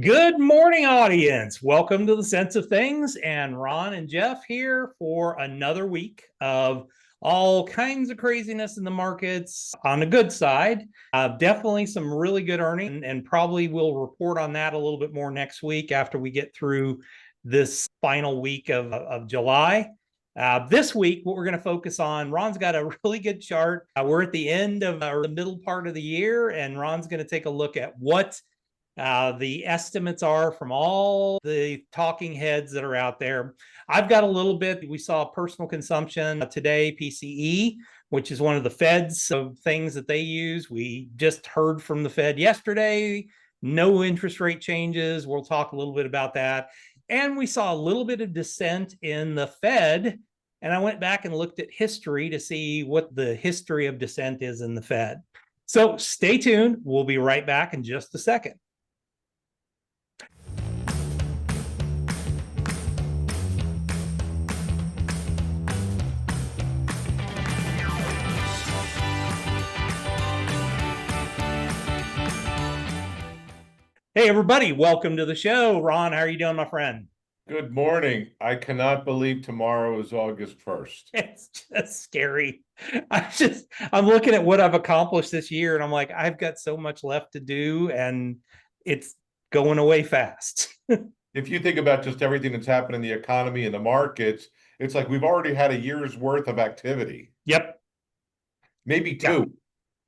Good morning, audience. Welcome to the Sense of Things, and Ron and Jeff here for another week of all kinds of craziness in the markets on the good side. Definitely some really good earnings, and probably we'll report on that a little bit more next week after we get through this final week of July. This week, what we're going to focus on, Ron's got a really good chart. We're at the end of the middle part of the year, and Ron's going to take a look at what the estimates are from all the talking heads that are out there. I've got a little bit. We saw personal consumption today, PCE, which is one of the Fed's things that they use. We just heard from the Fed yesterday. No interest rate changes. We'll talk a little bit about that. And we saw a little bit of dissent in the Fed. And I went back and looked at history to see what the history of dissent is in the Fed. So stay tuned. We'll be right back in just a second. Hey, everybody. Welcome to the show. Ron, how are you doing, my friend? Good morning. I cannot believe tomorrow is August 1st. It's just scary. I'm looking at what I've accomplished this year, and I'm like, I've got so much left to do, and it's going away fast. If you think about just everything that's happened in the economy and the markets, it's like we've already had a year's worth of activity. Yep. Maybe two.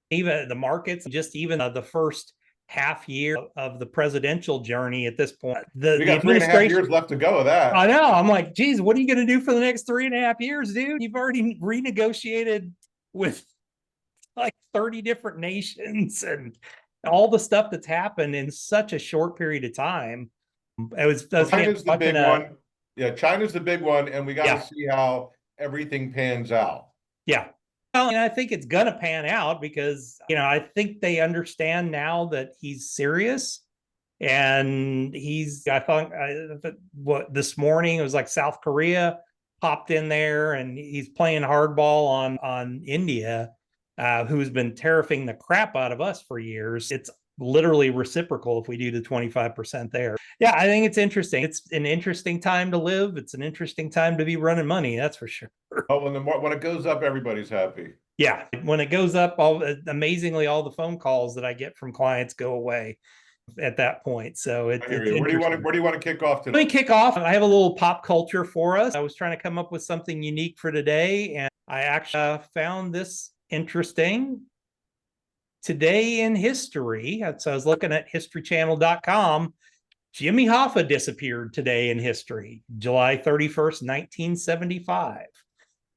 Yeah. Even the markets, just even the first half year of the presidential journey at this point. We got 3.5 years left to go of that. I know. I'm like, geez, what are you going to do for the next 3.5 years, dude? You've already renegotiated with like 30 different nations and all the stuff that's happened in such a short period of time. China's the big one. Yeah, China's the big one, and we got to see how everything pans out. Yeah. Well, and I think it's going to pan out because, I think they understand now that he's serious. And I thought this morning, it was like South Korea popped in there and he's playing hardball on India, who's been tariffing the crap out of us for years. It's literally reciprocal if we do the 25% there. Yeah, I think it's interesting. It's an interesting time to live. It's an interesting time to be running money. That's for sure. Oh, when it goes up, everybody's happy. Yeah, when it goes up, amazingly, all the phone calls that I get from clients go away at that point. So where do you want to kick off today? Let me kick off. I have a little pop culture for us. I was trying to come up with something unique for today, and I actually found this interesting. Today in history, so I was looking at historychannel.com. Jimmy Hoffa disappeared today in history, July 31st, 1975.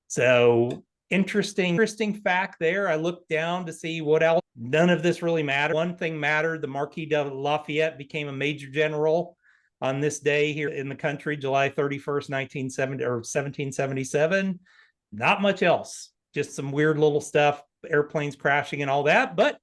So interesting fact there. I looked down to see what else. None of this really mattered. One thing mattered. The Marquis de Lafayette became a major general on this day here in the country, July 31st, 1777. Not much else. Just some weird little stuff, airplanes crashing and all that. But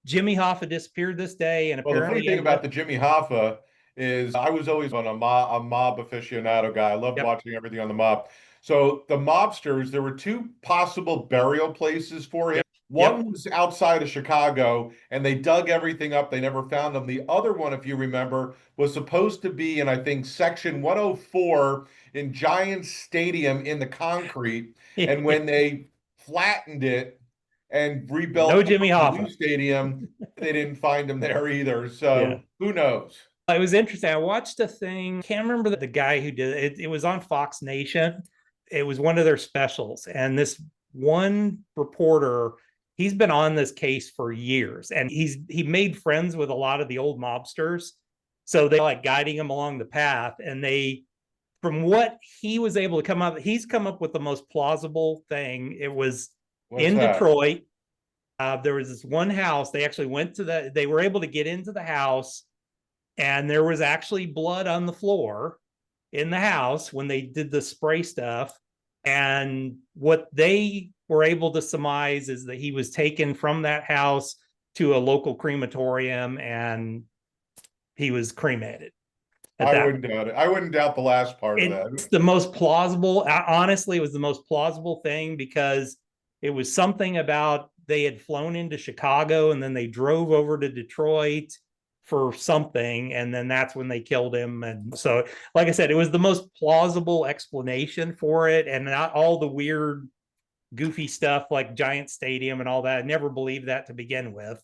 Jimmy Hoffa disappeared this day. And apparently, the funny thing about the Jimmy Hoffa is I was always a mob aficionado guy. I loved watching everything on the mob. So the mobsters, there were two possible burial places for him. One was outside of Chicago, and they dug everything up. They never found him. The other one, if you remember, was supposed to be in, I think, section 104 in Giants Stadium in the concrete. And when they flattened it and rebuilt Jimmy Hoffa new stadium, they didn't find him there either. So who knows? It was interesting. I watched a thing. Can't remember the guy who did it. It was on Fox Nation. It was one of their specials. And this one reporter, he's been on this case for years. And he made friends with a lot of the old mobsters. So they're like guiding him along the path. And from what he was able to come up, he's come up with the most plausible thing. It was Detroit. There was this one house. They actually they were able to get into the house. And there was actually blood on the floor in the house when they did the spray stuff. And what they were able to surmise is that he was taken from that house to a local crematorium and he was cremated. I wouldn't doubt it. I wouldn't doubt the last part of that. It's the most plausible. Honestly, it was the most plausible thing because it was something about they had flown into Chicago and then they drove over to Detroit, for something, and then that's when they killed him. And so, like I said, it was the most plausible explanation for it, and not all the weird goofy stuff like Giant Stadium and all that. I never believed that to begin with.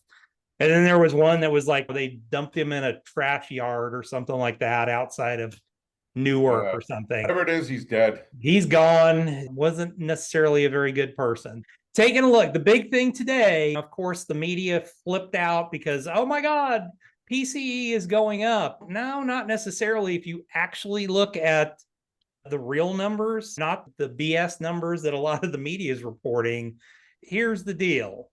And then there was one that was like they dumped him in a trash yard or something like that outside of Newark or something. Whatever it is, he's dead. He's gone. Wasn't necessarily a very good person. Taking a look, the big thing today, of course, the media flipped out because, oh my God, PCE is going up. No, not necessarily. If you actually look at the real numbers, not the BS numbers that a lot of the media is reporting, here's the deal.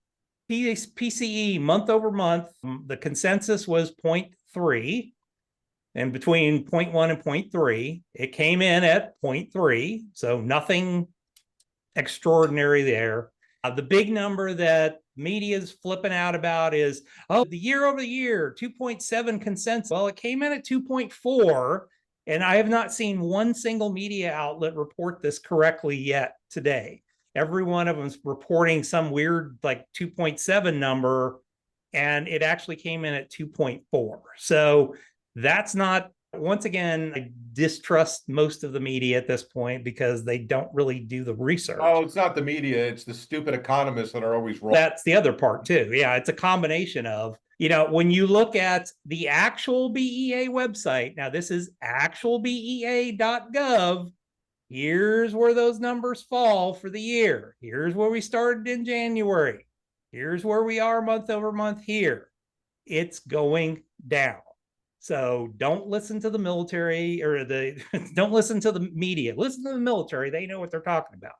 PCE month over month, the consensus was 0.3, and between 0.1 and 0.3, it came in at 0.3, so nothing extraordinary there. The big number that media is flipping out about is, oh, the year over year, 2.7 consensus. Well, it came in at 2.4, and I have not seen one single media outlet report this correctly yet today. Every one of them is reporting some weird like 2.7 number, and it actually came in at 2.4. So that's not, once again, I distrust most of the media at this point because they don't really do the research. Oh, it's not the media, it's the stupid economists that are always wrong. That's the other part too. Yeah, it's a combination of, when you look at the actual BEA website, now this is actualbea.gov. Here's where those numbers fall for the year. Here's where we started in January. Here's where we are month over month here. It's going down. So don't listen to the military or don't listen to the media. Listen to the military. They know what they're talking about.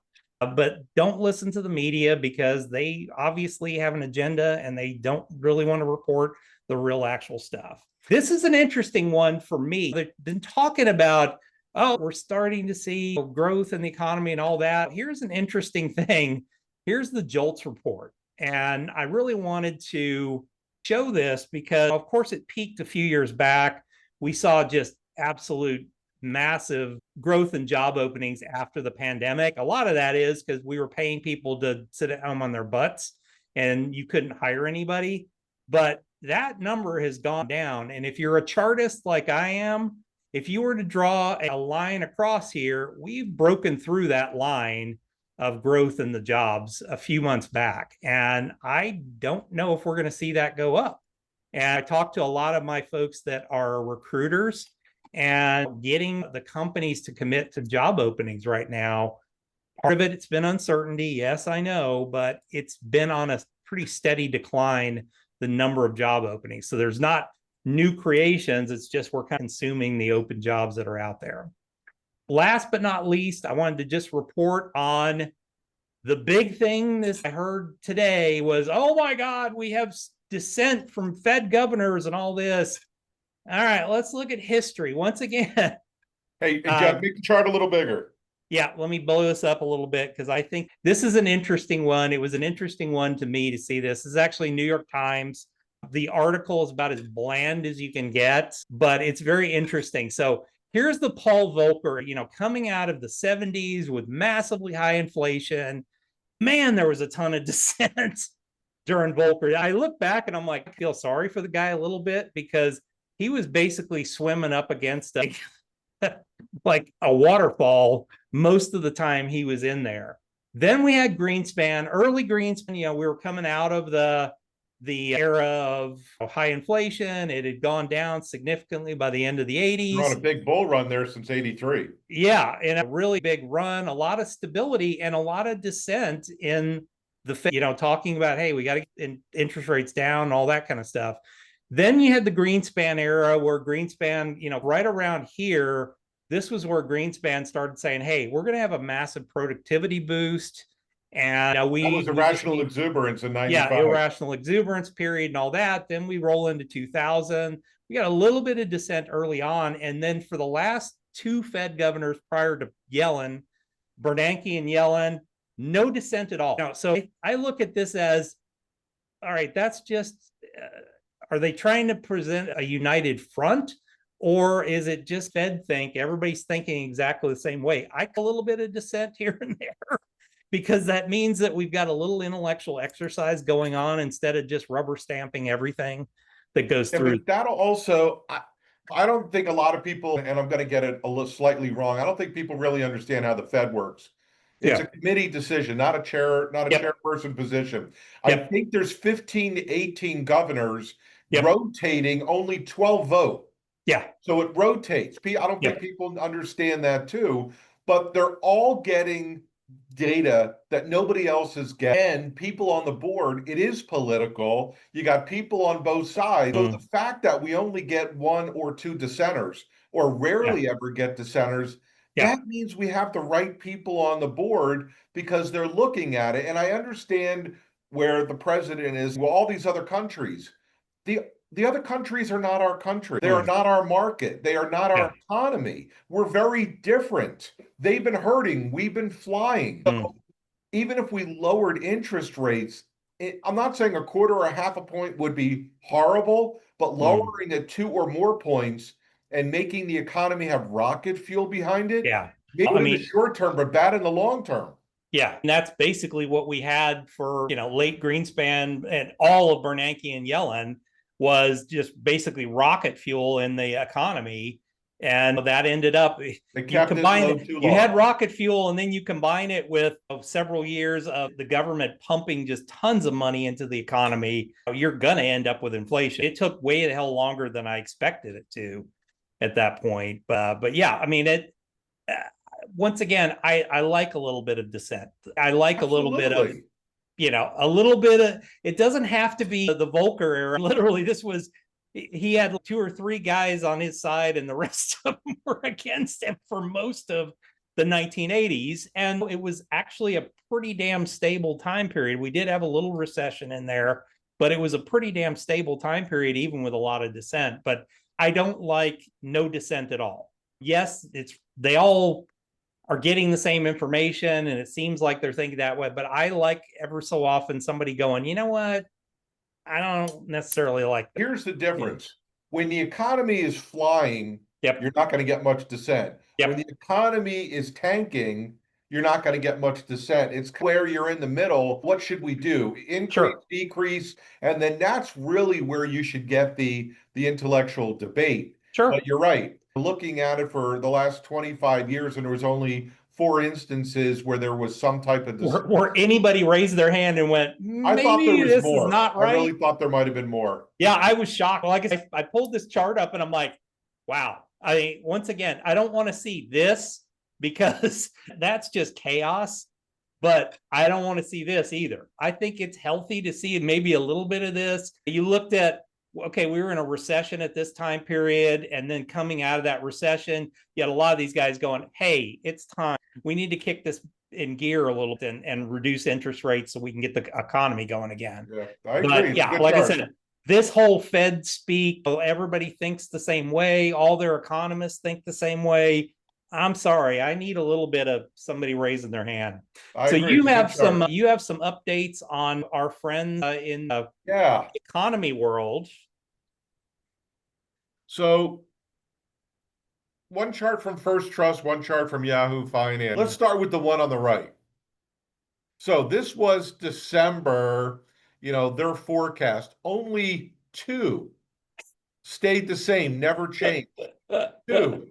But don't listen to the media because they obviously have an agenda and they don't really want to report the real actual stuff. This is an interesting one for me. They've been talking about, oh, we're starting to see growth in the economy and all that. Here's an interesting thing. Here's the JOLTS report. And I really wanted to show this because, of course, it peaked a few years back. We saw just absolute massive growth in job openings after the pandemic. A lot of that is because we were paying people to sit at home on their butts and you couldn't hire anybody. But that number has gone down. And if you're a chartist like I am, if you were to draw a line across here, we've broken through that line of growth in the jobs a few months back. And I don't know if we're going to see that go up. And I talked to a lot of my folks that are recruiters, and getting the companies to commit to job openings right now, part of it, it's been uncertainty. Yes, I know, but it's been on a pretty steady decline, the number of job openings. So there's not new creations. It's just we're kind of consuming the open jobs that are out there. Last but not least, I wanted to just report on the big thing this I heard today was, oh my God, we have dissent from Fed governors and all this. All right, let's look at history once again. Hey, Jeff, make the chart a little bigger. Yeah, let me blow this up a little bit because I think this is an interesting one. It was an interesting one to me to see this. This is actually New York Times. The article is about as bland as you can get, but it's very interesting. So here's the Paul Volcker, coming out of the 70s with massively high inflation. Man, there was a ton of dissent during Volcker. I look back and I'm like, I feel sorry for the guy a little bit because he was basically swimming up against like a waterfall most of the time he was in there. Then we had Greenspan, early Greenspan. We were coming out of the era of high inflation. It had gone down significantly by the end of the 80s. We're on a big bull run there since 83. Yeah, and a really big run, a lot of stability and a lot of dissent in the Fed, talking about, hey, we got to get interest rates down, all that kind of stuff. Then you had the Greenspan era where Greenspan, right around here, this was where Greenspan started saying, hey, we're going to have a massive productivity boost. And that was irrational exuberance in 95. Yeah, irrational exuberance period and all that. Then we roll into 2000. We got a little bit of dissent early on. And then for the last two Fed governors prior to Yellen, Bernanke and Yellen, no dissent at all. So I look at this as, all right, that's just... are they trying to present a united front, or is it just Fed think everybody's thinking exactly the same way? I get a little bit of dissent here and there because that means that we've got a little intellectual exercise going on instead of just rubber stamping everything. that goes Yeah, through. but that'll also, I don't think a lot of people, and I'm going to get it a little slightly wrong. I don't think people really understand how the Fed works. It's Yeah. a committee decision, not a Yep. chairperson position. I Yep. think there's 15 to 18 governors Yep. rotating, only 12 vote. Yeah. So it rotates. I don't think Yep. people understand that too, but they're all getting data that nobody else is getting. And people on the board, it is political. You got people on both sides. So the fact that we only get one or two dissenters, or Yeah. rarely ever get dissenters, Yeah. that means we have the right people on the board because they're looking at it. And I understand where the president is, well, all these other countries. The the other countries are not our country. They are not our market. They are not Yeah. our economy. We're very different. They've been hurting. We've been flying. So even if we lowered interest rates, I'm not saying a quarter or a half a point would be horrible, but lowering it 2 or more points and making the economy have rocket fuel behind it, Yeah. maybe I in the mean, short term, but bad in the long term. yeah, and that's basically what we had for, late Greenspan and all of Bernanke and Yellen was just basically rocket fuel in the economy. And that ended up, They you kept it combine low it, too you long. had rocket fuel, and then you combine it with several years of the government pumping just tons of money into the economy. You're going to end up with inflation. It took way the hell longer than I expected it to at that point. But yeah, I mean, once again, I like a little bit of dissent. I like a little bit of, Absolutely. a little bit of, it doesn't have to be the Volcker era. Literally, he had 2 or 3 guys on his side, and the rest of them were against him for most of the 1980s. And it was actually a pretty damn stable time period. We did have a little recession in there, but it was a pretty damn stable time period, even with a lot of dissent. But I don't like no dissent at all. Yes, they all are getting the same information, and it seems like they're thinking that way. But I like ever so often somebody going, you know what? I don't necessarily like that. Here's the difference. When the economy is flying, Yep. you're not going to get much dissent. When Yep. the economy is tanking, you're not going to get much dissent. It's where you're in the middle. What should we do? Increase, Sure. decrease, and then that's really where you should get the intellectual debate. Sure. But you're right. Looking at it for the last 25 years, and there was only 4 instances where there was some type of dissent. Or anybody raised their hand and went, I thought there maybe was this is more. not I really right. thought there might have been more. Yeah, I was shocked. Like I said, I pulled this chart up and I'm like, wow. I mean, once again, I don't want to see this because that's just chaos, but I don't want to see this either. I think it's healthy to see maybe a little bit of this. You looked at, okay, we were in a recession at this time period, and then coming out of that recession, you had a lot of these guys going, hey, it's time. We need to kick this in gear a little bit and reduce interest rates so we can get the economy going again. Yeah, I agree. But It's a yeah, good like I chart. said, this whole Fed speak, everybody thinks the same way. All their economists think the same way. I'm sorry, I need a little bit of somebody raising their hand. I So agree. It's a good chart. you have some updates on our friends in the Yeah. economy world. So one chart from First Trust, one chart from Yahoo Finance. Let's start with the one on the right. So this was December, their forecast. Only two stayed the same, never changed. Two.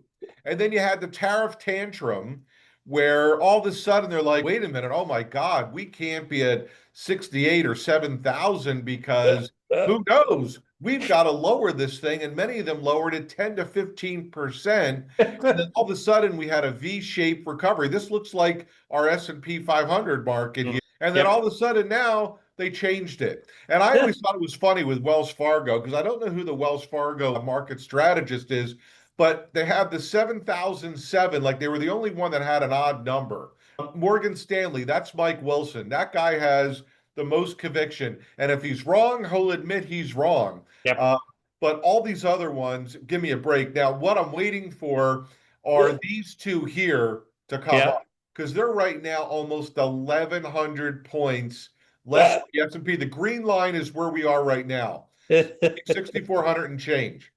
And then you had the tariff tantrum where all of a sudden they're like, wait a minute, oh my God, we can't be at 68 or 7,000 because who knows? We've got to lower this thing. And many of them lowered it 10 to 15%. And then all of a sudden we had a V-shaped recovery. This looks like our S&P 500 market here. And then all of a sudden now they changed it. And I always thought it was funny with Wells Fargo because I don't know who the Wells Fargo market strategist is, but they have the 7,007, like they were the only one that had an odd number. Morgan Stanley, that's Mike Wilson. That guy has the most conviction. And if he's wrong, he'll admit he's wrong. Yep. But all these other ones, give me a break. Now, what I'm waiting for are these two here to come up because they're right now almost 1,100 points less than the S&P. The green line is where we are right now, 6,400 and change.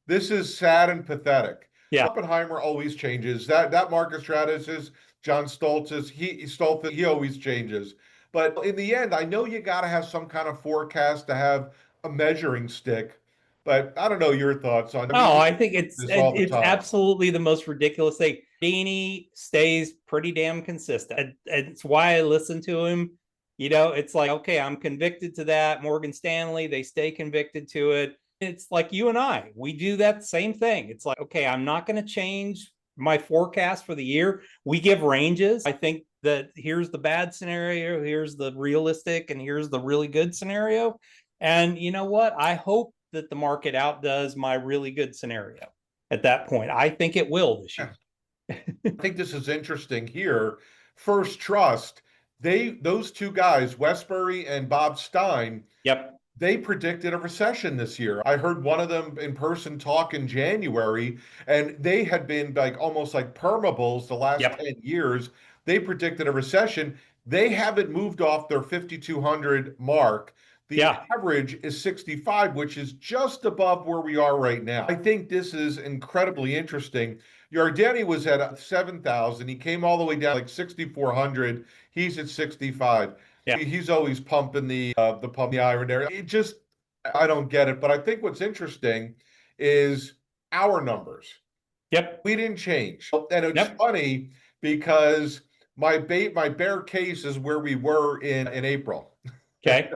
This is sad and pathetic. Yeah. Oppenheimer always changes. That market strategist, John Stoltz, he always changes. But in the end, I know you got to have some kind of forecast to have a measuring stick. But I don't know your thoughts on. I mean, Oh, we I think do this all the it's time. absolutely the most ridiculous thing. Dini stays pretty damn consistent. It's why I listen to him. It's like, okay, I'm convicted to that. Morgan Stanley, they stay convicted to it. It's like you and I, we do that same thing. It's like, okay, I'm not going to change my forecast for the year. We give ranges. I think that here's the bad scenario, here's the realistic, and here's the really good scenario. And you know what? I hope that the market outdoes my really good scenario at that point. I think it will this year. I think this is interesting here. First Trust, those two guys, Westbury and Bob Stein, Yep. they predicted a recession this year. I heard one of them in person talk in January, and they had been like almost like permabulls the last Yep. 10 years. They predicted a recession. They haven't moved off their 5,200 mark. The Yeah. average is 65, which is just above where we are right now. I think this is incredibly interesting. Yardeni was at 7,000. He came all the way down like 6,400. He's at 65. Yeah. He's always pumping the iron there. It just I don't get it. But I think what's interesting is our numbers. Yep. We didn't change. And it's Yep. funny because my bear case is where we were in April. Okay.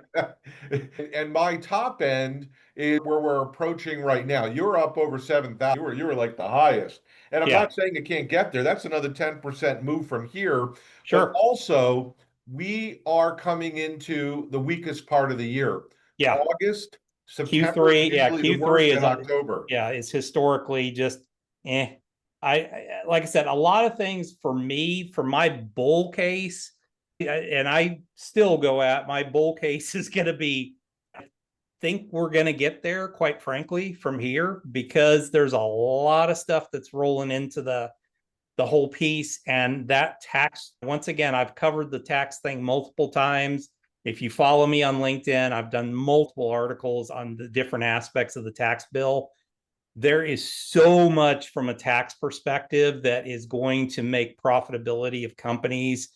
And my top end is where we're approaching right now. You're up over 7,000. You were like the highest. And I'm Yeah. not saying it can't get there. That's another 10% move from here. But Sure. also, we are coming into the weakest part of the year. Yeah. August, September is Q3. Yeah. usually the worst Q3 in October. yeah, is historically just eh. Like I said, a lot of things for me, for my bull case, and I still go at my bull case is going to be, I think we're going to get there, quite frankly, from here, because there's a lot of stuff that's rolling into the whole piece. And that tax, once again, I've covered the tax thing multiple times. If you follow me on LinkedIn, I've done multiple articles on the different aspects of the tax bill. There is so much from a tax perspective that is going to make profitability of companies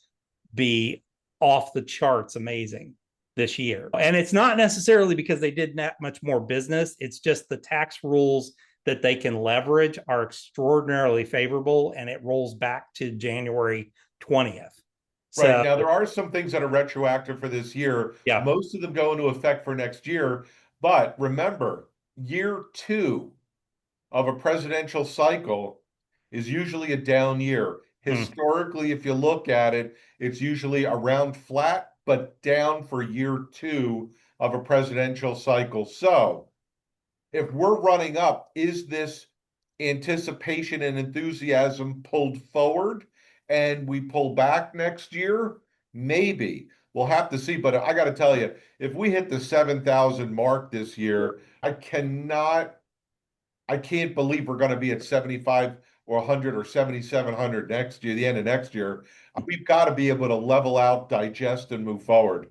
be off the charts amazing this year. And it's not necessarily because they did that much more business. It's just the tax rules that they can leverage are extraordinarily favorable, and it rolls back to January 20th. Right. So, Now, there are some things that are retroactive for this year. yeah. Most of them go into effect for next year. But remember, year two of a presidential cycle is usually a down year. Mm. Historically, if you look at it, it's usually around flat, but down for year two of a presidential cycle. So, if we're running up, is this anticipation and enthusiasm pulled forward and we pull back next year? Maybe. We'll have to see. But I got to tell you, if we hit the 7,000 mark this year, I can't believe we're going to be at 75 or 100 or 7,700 next year, the end of next year. We've got to be able to level out, digest, and move forward.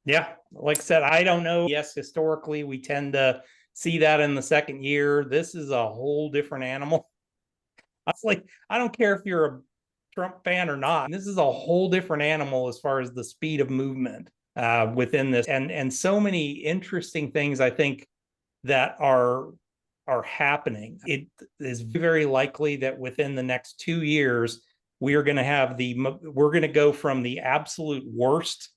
Yeah, like I said, I don't know. Yes, historically, we tend to see that in the second year. This is a whole different animal. It's like, I don't care if you're a Trump fan or not. This is a whole different animal as far as the speed of movement within this, and so many interesting things I think that are happening. It is very likely that within the next 2 years, we're going to go from the absolute worst,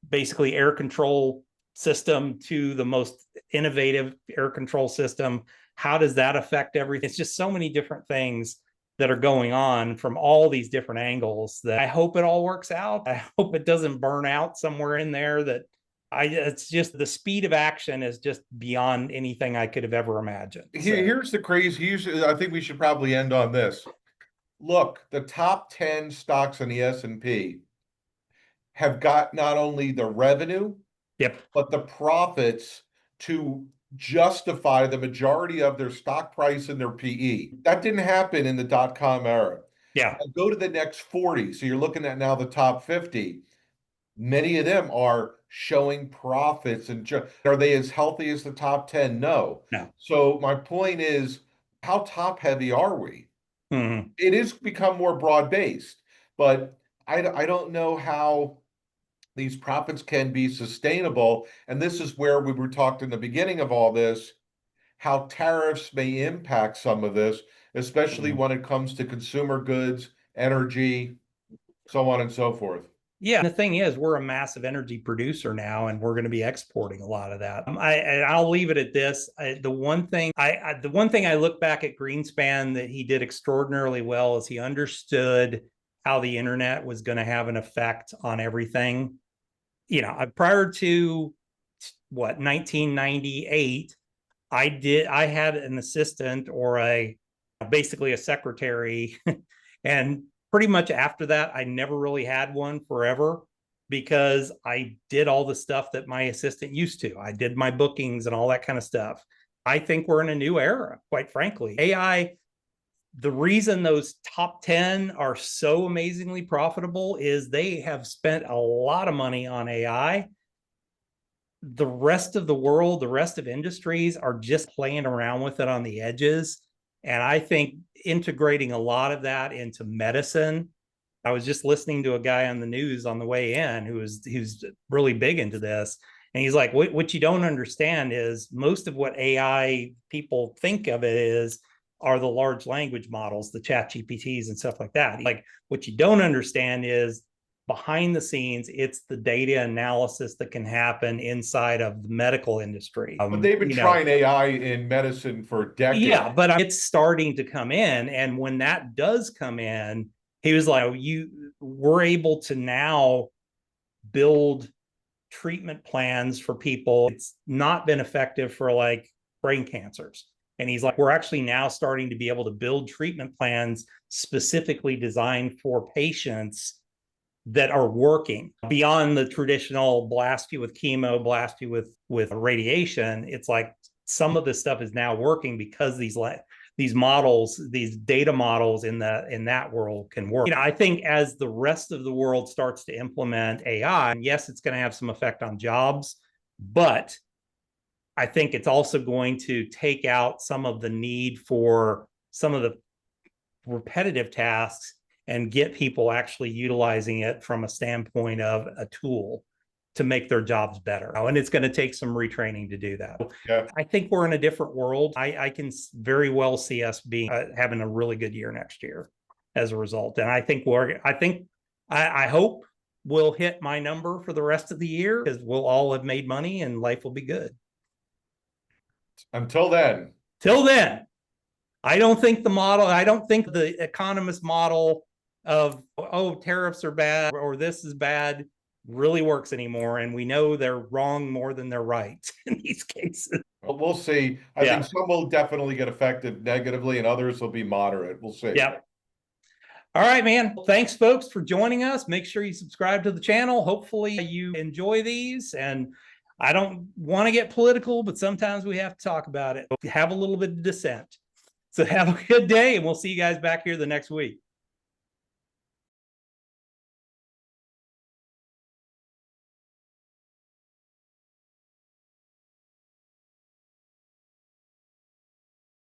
basically air control system, to the most innovative air control system. How does that affect everything? It's just so many different things that are going on from all these different angles that I hope it all works out. I hope it doesn't burn out somewhere in there. It's just the speed of action is just beyond anything I could have ever imagined. Here's the crazy. I think we should probably end on this. Look, the top 10 stocks on the S&P have got not only the revenue, Yep. but the profits to justify the majority of their stock price and their PE. That didn't happen in the dot-com era. Yeah. Go to the next 40. So you're looking at now the top 50. Many of them are showing profits. And are they as healthy as the top 10? No. No. So my point is, how top heavy are we? Mm-hmm. It is become more broad based, but I don't know how these profits can be sustainable. And this is where we were talking in the beginning of all this, how tariffs may impact some of this, especially when it comes to consumer goods, energy, so on and so forth. Yeah, the thing is, we're a massive energy producer now, and we're going to be exporting a lot of that. I'll leave it at this. The one thing I look back at Greenspan that he did extraordinarily well is he understood how the internet was going to have an effect on everything. You know, prior to 1998, I had an assistant or basically a secretary, and pretty much after that, I never really had one forever because I did all the stuff that my assistant used to. I did my bookings and all that kind of stuff. I think we're in a new era, quite frankly. AI, the reason those top 10 are so amazingly profitable is they have spent a lot of money on AI. The rest of the world, the rest of industries are just playing around with it on the edges. And I think integrating a lot of that into medicine. I was just listening to a guy on the news on the way in who's really big into this. And he's like, what you don't understand is most of what AI people think of it are the large language models, the ChatGPTs and stuff like that. Like, what you don't understand is behind the scenes, it's the data analysis that can happen inside of the medical industry. But they've been trying AI in medicine for decades. Yeah, but it's starting to come in. And when that does come in, he was like, we're able to now build treatment plans for people. It's not been effective for like brain cancers. And he's like, we're actually now starting to be able to build treatment plans specifically designed for patients that are working beyond the traditional blast you with chemo, blast you with radiation. It's like some of this stuff is now working because these models, these data models in that world can work. You know, I think as the rest of the world starts to implement AI, yes, it's going to have some effect on jobs, but I think it's also going to take out some of the need for some of the repetitive tasks and get people actually utilizing it from a standpoint of a tool to make their jobs better. And it's going to take some retraining to do that. Yeah. I think we're in a different world. I can very well see us being having a really good year next year as a result. And I hope we'll hit my number for the rest of the year because we'll all have made money and life will be good. Until then. Till then, I don't think the economist model of, oh, tariffs are bad or this is bad really works anymore. And we know they're wrong more than they're right in these cases. Well, we'll see. I think some will definitely get affected negatively and others will be moderate. We'll see. Yeah. All right, man. Thanks, folks, for joining us. Make sure you subscribe to the channel. Hopefully you enjoy these. And I don't want to get political, but sometimes we have to talk about it. Have a little bit of dissent. So have a good day, and we'll see you guys back here the next week.